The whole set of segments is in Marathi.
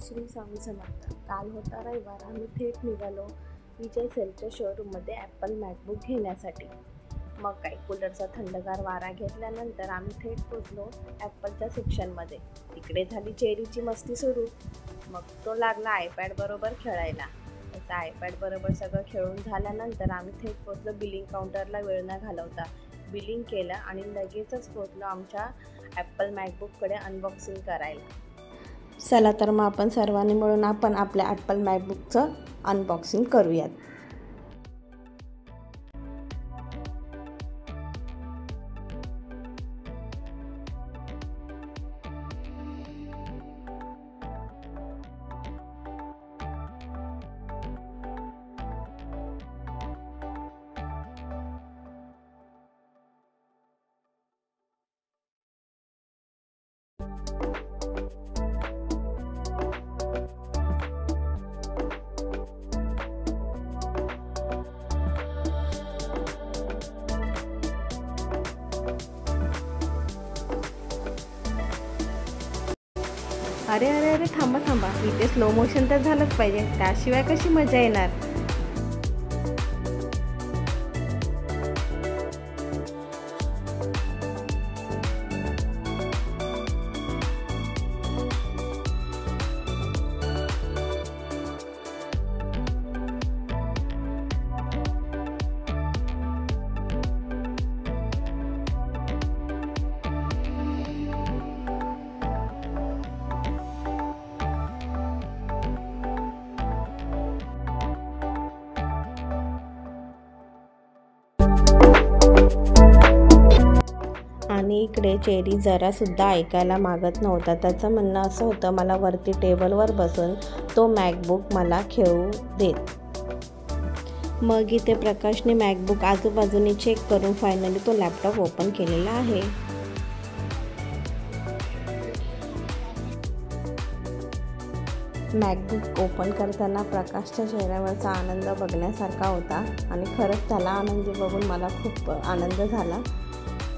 श्री स्वामी समर्थ. काल होता रविवार. आम्ही थेट निघालो विजय सेलच्या शोरूममध्ये ॲपल मॅकबुक घेण्यासाठी. मग काही कूलरचा थंडगार वारा घेतल्यानंतर आम्ही थेट पोचलो ॲपलच्या सेक्शनमध्ये. तिकडे झाली चेरीची मस्ती सुरू. मग तो लागला आयपॅड बरोबर खेळायला. त्याचा आयपॅड बरोबर सगळं खेळून झाल्यानंतर आम्ही थेट पोचलो बिलिंग काउंटरला. वेळ न घालवता बिलिंग केलं आणि लगेचच पोचलो आमच्या ॲपल मॅकबुककडे अनबॉक्सिंग करायला. चला तर मग आपण सर्वांनी मिळून आपल्या ॲपल मॅकबुकचं अनबॉक्सिंग करूयात. अरे अरे अरे थांबा, इथे स्लो मोशन तर झालंच पाहिजे, त्याशिवाय कशी मजा येणार. आणि इकडे चेरी जरासुद्धा ऐकायला मागत नव्हता. त्याचं म्हणणं असं होतं, मला वरती टेबलवर बसून तो मॅकबुक मला खेळू देत. मग इथे प्रकाशने मॅकबुक आजूबाजूने चेक करून फायनली तो लॅपटॉप ओपन केलेला आहे. मॅकबुक ओपन करताना प्रकाशच्या चेहऱ्यावरचा आनंद बघण्यासारखा होता आणि खरंच त्याला आनंदी बघून मला खूप आनंद झाला.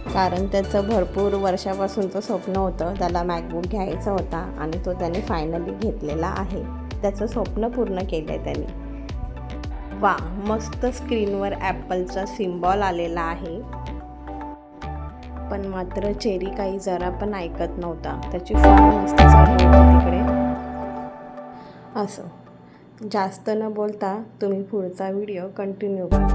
कारण त्याचं भरपूर वर्षापासूनचं स्वप्न होतं, त्याला मॅकबुक घ्यायचा होता आणि तो त्याने फायनली घेतलेला आहे. त्याचं स्वप्न पूर्ण केलं आहे त्याने. वा, मस्त स्क्रीनवर ॲपलचा सिम्बॉल आलेला आहे. पण मात्र चेरी काही जरा पण ऐकत नव्हता. त्याची फार मस्ती चालू होती तिकडे. असं जास्त न बोलता तुम्ही पुढचा व्हिडिओ कंटिन्यू करा.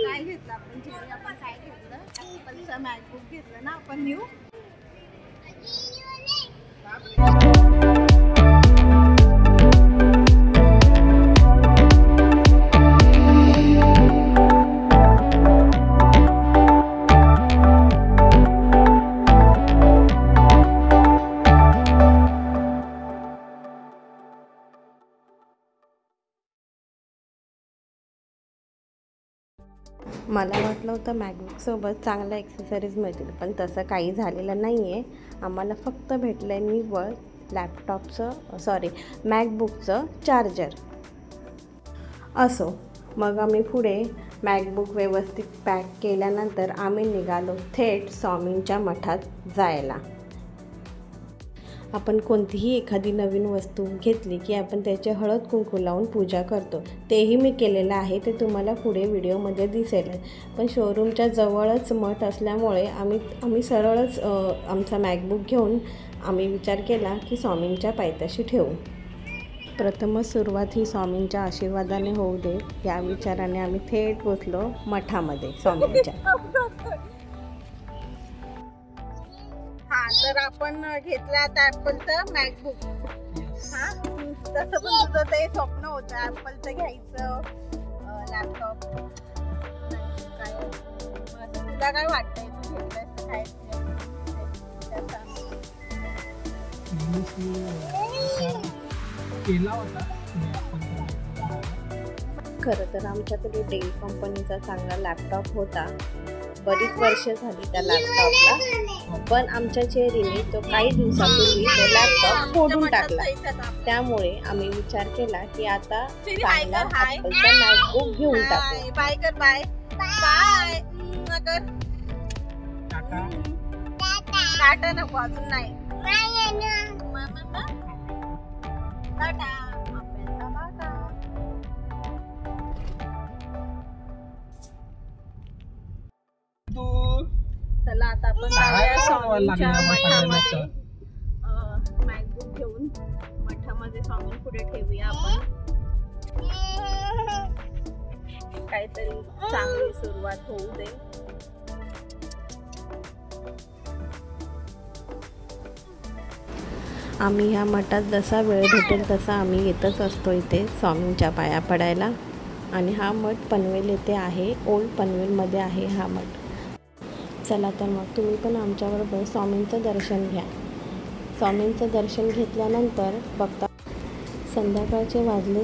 काय घेतलं आपण चेरी? आपण काय घेतलं? ॲपलचं मॅकबुक घेतलं ना आपण न्यू. मला वाटलं होतं मॅकबुकसोबत चांगल्या ॲक्सेसरीज मिळतील, पण तसं काही झालेलं नाही आहे. आम्हाला फक्त भेटलं आहे निव्वळ मॅकबुकचं चार्जर. असो, मग आम्ही पुढे मॅकबुक व्यवस्थित पॅक केल्यानंतर आम्ही निघालो थेट स्वामींच्या मठात जायला. आपण कोणतीही एखादी नवीन वस्तू घेतली की आपण त्याचे हळद कुंकू लावून पूजा करतो. तेही मी केलेलं आहे, ते तुम्हाला पुढे व्हिडिओमध्ये दिसेल. पण शोरूमच्या जवळच मठ असल्यामुळे आम्ही सरळच आमचा मॅकबुक घेऊन आम्ही विचार केला की स्वामींच्या पायथ्याशी ठेवू. प्रथमच सुरुवात ही स्वामींच्या आशीर्वादाने होऊ दे या विचाराने आम्ही थेट पोचलो मठामध्ये स्वामींच्या. तर आपण घेतलं आता ॲपलचं मॅकबुक. तसं पण तुझं ते स्वप्न होतं ॲपलचं घ्यायचं लॅपटॉप. तुला काय वाटतंय, तू घेतलंस काय? केला होता. खरं तर आमच्याकडे डेल कंपनीचा चांगला लॅपटॉप होता. बरीच वर्ष झाली त्या लॅपटॉपला, पण आमच्या चेरीने तो काही दिवसापूर्वी तो लॅपटॉप फोडून टाकला. त्यामुळे आम्ही विचार केला की आता चांगला ॲपलचा मॅकबुक घेऊन टाकू. बाय कर, बाय बाय कर. टाटा नको, अजून नाही. टाटा. चला आता आपण स्वामींच्या मठामध्ये मॅकबुक घेऊन मठामध्ये स्वामी पुढे ठेवूया आपण. काहीतरी चांगली सुरुवात होऊ दे. आम्ही ह्या मठात जसा वेळ भेटेल तसा आम्ही येतच असतो इथे स्वामींच्या पाया पडायला. आणि हा मठ पनवेल येथे आहे, ओल्ड पनवेलमध्ये आहे हा मठ. चला तर मग तुम्ही पण आमच्याबरोबर स्वामींचं दर्शन घ्या. स्वामींचं दर्शन घेतल्यानंतर बघता संध्याकाळचे वाजले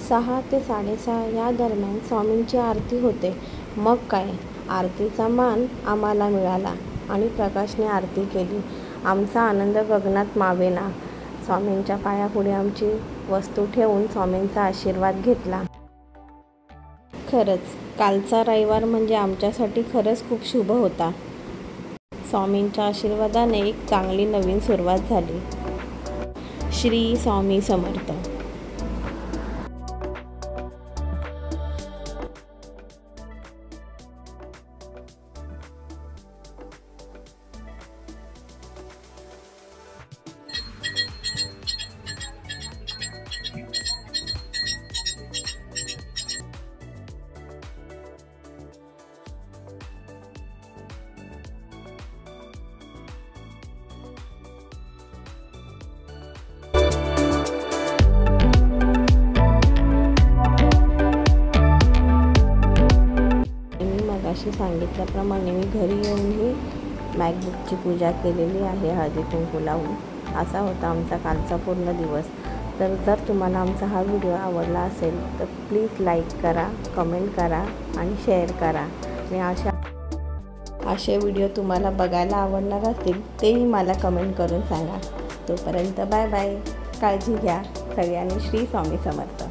6 ते 6:30 या दरम्यान स्वामींची आरती होते. मग काय, आरतीचा मान आम्हाला मिळाला आणि प्रकाशने आरती केली. आमचा आनंद गगनात मावेना. स्वामींच्या पायापुढे आमची वस्तू ठेवून स्वामींचा आशीर्वाद घेतला. खरंच कालचा रविवार म्हणजे आमच्यासाठी खरंच खूप शुभ होता. स्वामींच्या आशीर्वादाने एक चांगली नवीन सुरुवात झाली. श्री स्वामी समर्थ. सांगितल्याप्रमाणे मी घरी येऊनही मॅकबुकची पूजा केलेली आहे हळदी कुंकू लावून. असा होता आमचा कालचा पूर्ण दिवस. तर जर तुम्हाला आमचा हा व्हिडिओ आवडला असेल तर प्लीज लाईक करा, कमेंट करा आणि शेअर करा. आणि असे व्हिडिओ तुम्हाला बघायला आवडणार असतील तेही मला कमेंट करून सांगा. तोपर्यंत बाय बाय. काळजी घ्या सगळ्यांनी. श्री स्वामी समर्थ.